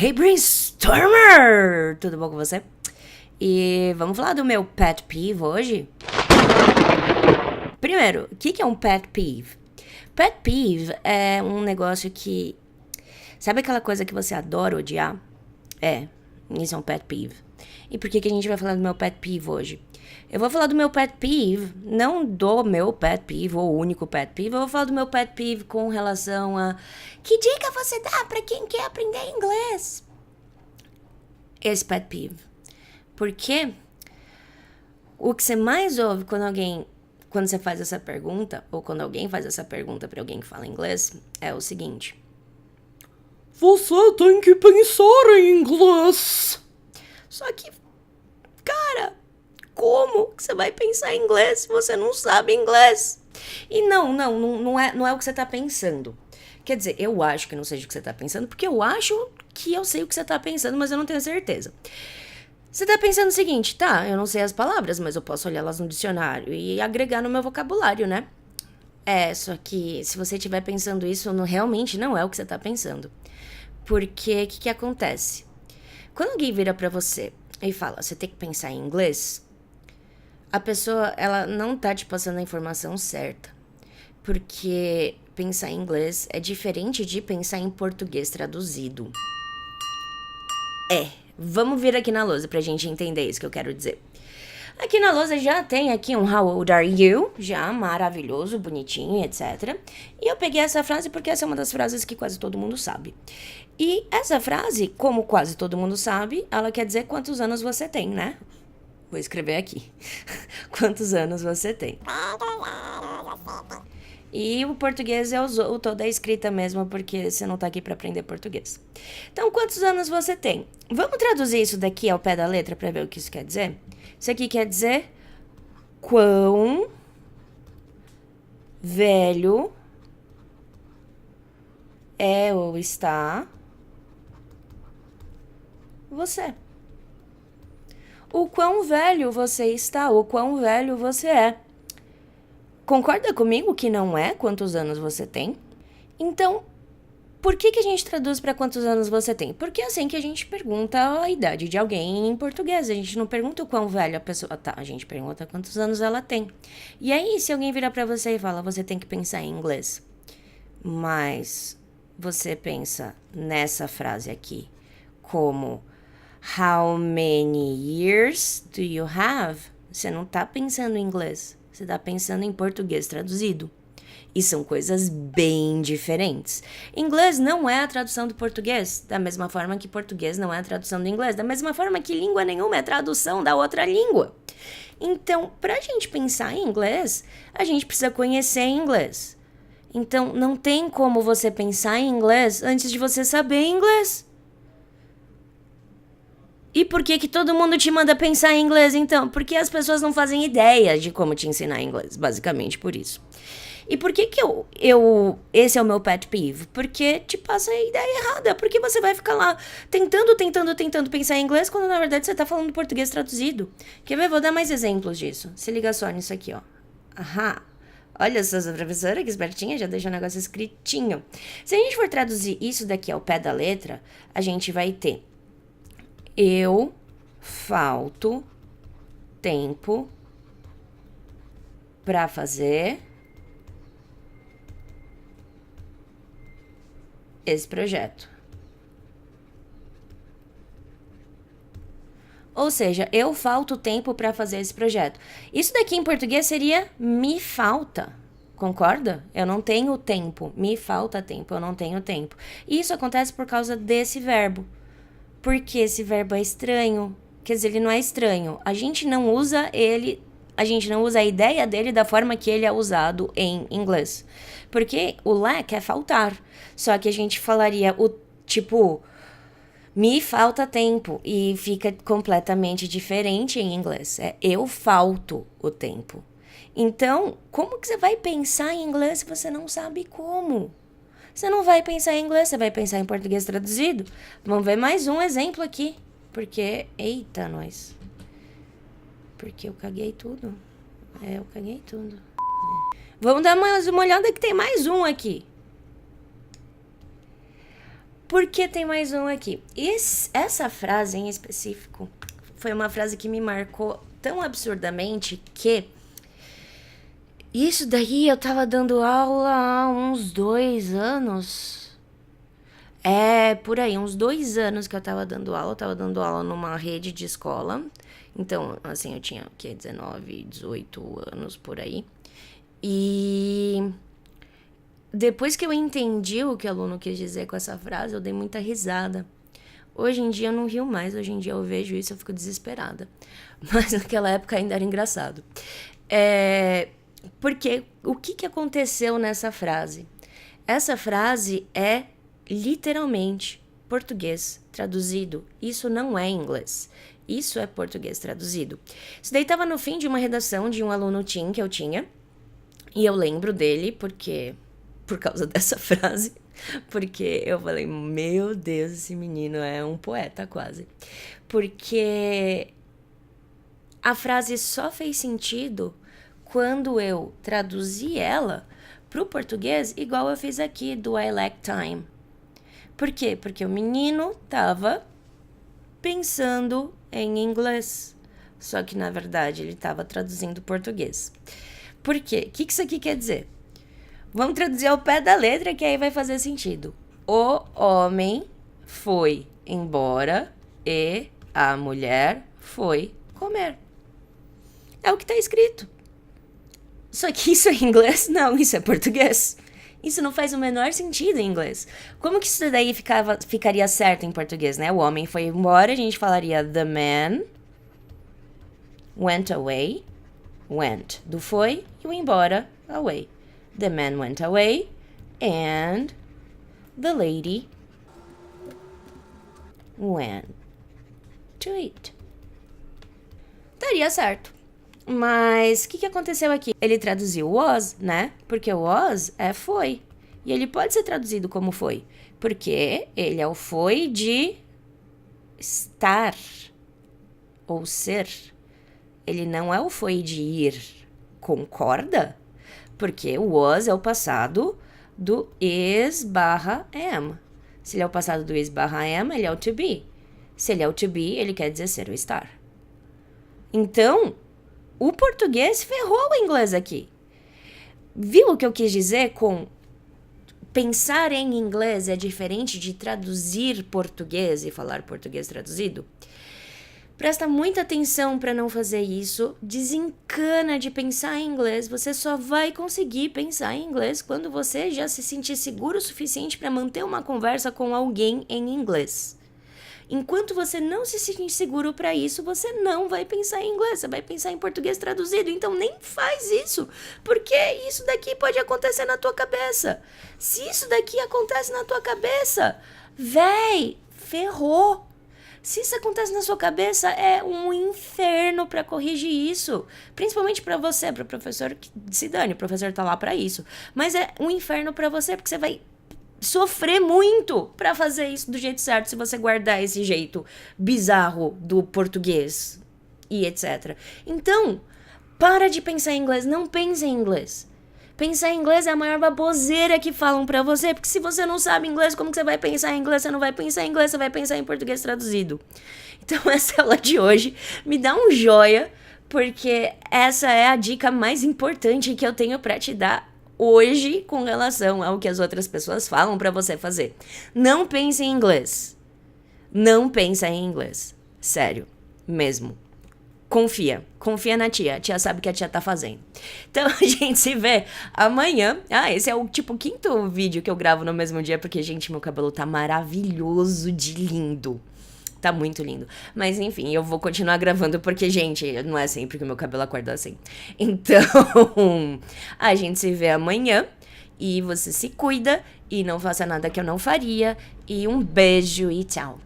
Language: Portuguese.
Hey Brainstormer! Tudo bom com você? E vamos falar do meu pet peeve hoje? Primeiro, o que é um pet peeve? Pet peeve é um negócio que... Sabe aquela coisa que você adora odiar? Isso é um pet peeve. E por que a gente vai falar do meu pet peeve hoje? Eu vou falar do meu pet peeve, não do meu pet peeve, ou o único pet peeve. Eu vou falar do meu pet peeve com relação a... Que dica você dá pra quem quer aprender inglês? Esse pet peeve. Porque o que você mais ouve quando você faz essa pergunta, ou quando alguém faz essa pergunta pra alguém que fala inglês, é o seguinte: você tem que pensar em inglês. Só que, cara, como que você vai pensar em inglês se você não sabe inglês? E não é o que você tá pensando. Quer dizer, eu acho que não seja o que você tá pensando, porque eu acho que eu sei o que você tá pensando, mas eu não tenho certeza. Você tá pensando o seguinte: tá, eu não sei as palavras, mas eu posso olhá-las no dicionário e agregar no meu vocabulário, né? Só que se você estiver pensando isso, realmente não é o que você tá pensando. Porque o que acontece? Quando alguém vira pra você e fala, você tem que pensar em inglês, a pessoa, ela não tá te passando a informação certa. Porque pensar em inglês é diferente de pensar em português traduzido. Vamos vir aqui na lousa pra gente entender isso que eu quero dizer. Aqui na lousa já tem aqui um How old are you? Já maravilhoso, bonitinho, etc. E eu peguei essa frase porque essa é uma das frases que quase todo mundo sabe. E essa frase, como quase todo mundo sabe, ela quer dizer quantos anos você tem, né? Vou escrever aqui. Quantos anos você tem. E o português eu uso toda a escrita mesmo, porque você não tá aqui pra aprender português. Então, quantos anos você tem? Vamos traduzir isso daqui ao pé da letra pra ver o que isso quer dizer? Isso aqui quer dizer quão velho é ou está você. O quão velho você está, o quão velho você é. Concorda comigo que não é quantos anos você tem? Então, por que a gente traduz para quantos anos você tem? Porque é assim que a gente pergunta a idade de alguém em português. A gente não pergunta o quão velha a pessoa tá, a gente pergunta quantos anos ela tem. E aí, se alguém virar para você e fala, você tem que pensar em inglês, mas você pensa nessa frase aqui como How many years do you have? Você não tá pensando em inglês, você tá pensando em português traduzido. E são coisas bem diferentes. Inglês não é a tradução do português, da mesma forma que português não é a tradução do inglês, da mesma forma que língua nenhuma é a tradução da outra língua. Então, pra gente pensar em inglês, a gente precisa conhecer inglês. Então, não tem como você pensar em inglês antes de você saber inglês. E por que todo mundo te manda pensar em inglês, então? Porque as pessoas não fazem ideia de como te ensinar inglês, basicamente por isso. E por que esse é o meu pet peeve? Porque te passa a ideia errada. Porque você vai ficar lá tentando pensar em inglês, quando na verdade você tá falando português traduzido. Quer ver? Vou dar mais exemplos disso. Se liga só nisso aqui, ó. Aham. Olha só, essa professora que espertinha, já deixa o negócio escritinho. Se a gente for traduzir isso daqui ao pé da letra, a gente vai ter: eu falto tempo pra fazer esse projeto. Ou seja, eu falto tempo pra fazer esse projeto. Isso daqui em português seria me falta. Concorda? Eu não tenho tempo. Me falta tempo, eu não tenho tempo. E isso acontece por causa desse verbo. Porque esse verbo é estranho. Quer dizer, ele não é estranho. A gente não usa a ideia dele da forma que ele é usado em inglês. Porque o lack é faltar. Só que a gente falaria o tipo, me falta tempo. E fica completamente diferente em inglês. É eu falto o tempo. Então, como que você vai pensar em inglês se você não sabe como? Você não vai pensar em inglês, você vai pensar em português traduzido. Vamos ver mais um exemplo aqui. Porque, eita, nós. Porque eu caguei tudo. Eu caguei tudo. Vamos dar mais uma olhada que tem mais um aqui. Porque tem mais um aqui. Essa frase em específico foi uma frase que me marcou tão absurdamente que isso daí eu tava dando aula há uns 2 anos. Por aí, uns 2 anos que eu tava dando aula. Eu tava dando aula numa rede de escola. Então, assim, eu tinha, 19, 18 anos, por aí. E depois que eu entendi o que o aluno quis dizer com essa frase, eu dei muita risada. Hoje em dia eu não rio mais, hoje em dia eu vejo isso e eu fico desesperada. Mas naquela época ainda era engraçado. Porque o que aconteceu nessa frase? Essa frase é literalmente português traduzido. Isso não é inglês. Isso é português traduzido. Isso daí estava no fim de uma redação de um aluno teen que eu tinha. E eu lembro dele por causa dessa frase. Porque eu falei, meu Deus, esse menino é um poeta quase. Porque a frase só fez sentido quando eu traduzi ela pro português igual eu fiz aqui do I lack time. Por quê? Porque o menino tava pensando em inglês. Só que, na verdade, ele tava traduzindo português. Por quê? O que isso aqui quer dizer? Vamos traduzir ao pé da letra que aí vai fazer sentido. O homem foi embora e a mulher foi comer. É o que tá escrito. Só que isso é inglês? Não, isso é português. Isso não faz o menor sentido em inglês. Como que isso daí ficaria certo em português, né? O homem foi embora, a gente falaria the man went away. Went do foi e o embora, away. The man went away and the lady went to eat. Daria certo. Mas o que aconteceu aqui? Ele traduziu was, né? Porque o was é foi. E ele pode ser traduzido como foi. Porque ele é o foi de estar ou ser. Ele não é o foi de ir. Concorda? Porque o was é o passado do is/am. Se ele é o passado do is/am, ele é o to be. Se ele é o to be, ele quer dizer ser ou estar. Então, o português ferrou o inglês aqui. Viu o que eu quis dizer com pensar em inglês é diferente de traduzir português e falar português traduzido? Presta muita atenção para não fazer isso. Desencana de pensar em inglês. Você só vai conseguir pensar em inglês quando você já se sentir seguro o suficiente para manter uma conversa com alguém em inglês. Enquanto você não se sentir seguro para isso, você não vai pensar em inglês, você vai pensar em português traduzido. Então nem faz isso, porque isso daqui pode acontecer na tua cabeça. Se isso daqui acontece na tua cabeça, véi, ferrou. Se isso acontece na sua cabeça, é um inferno para corrigir isso. Principalmente para você, para o professor, que se dane, o professor tá lá para isso. Mas é um inferno para você, porque você vai sofrer muito para fazer isso do jeito certo, se você guardar esse jeito bizarro do português e etc. Então, para de pensar em inglês, não pense em inglês. Pensar em inglês é a maior baboseira que falam pra você, porque se você não sabe inglês, como que você vai pensar em inglês? Você não vai pensar em inglês, você vai pensar em português traduzido. Então essa aula de hoje me dá um joia, porque essa é a dica mais importante que eu tenho pra te dar hoje com relação ao que as outras pessoas falam pra você fazer. Não pense em inglês. Não pensa em inglês. Sério, mesmo. Confia na tia. A tia sabe o que a tia tá fazendo. Então a gente se vê amanhã. Esse é o quinto vídeo que eu gravo no mesmo dia, porque, gente, meu cabelo tá maravilhoso de lindo. Tá muito lindo. Mas enfim, eu vou continuar gravando porque, gente, não é sempre que o meu cabelo acorda assim. Então, a gente se vê amanhã. E você se cuida e não faça nada que eu não faria. E um beijo e tchau.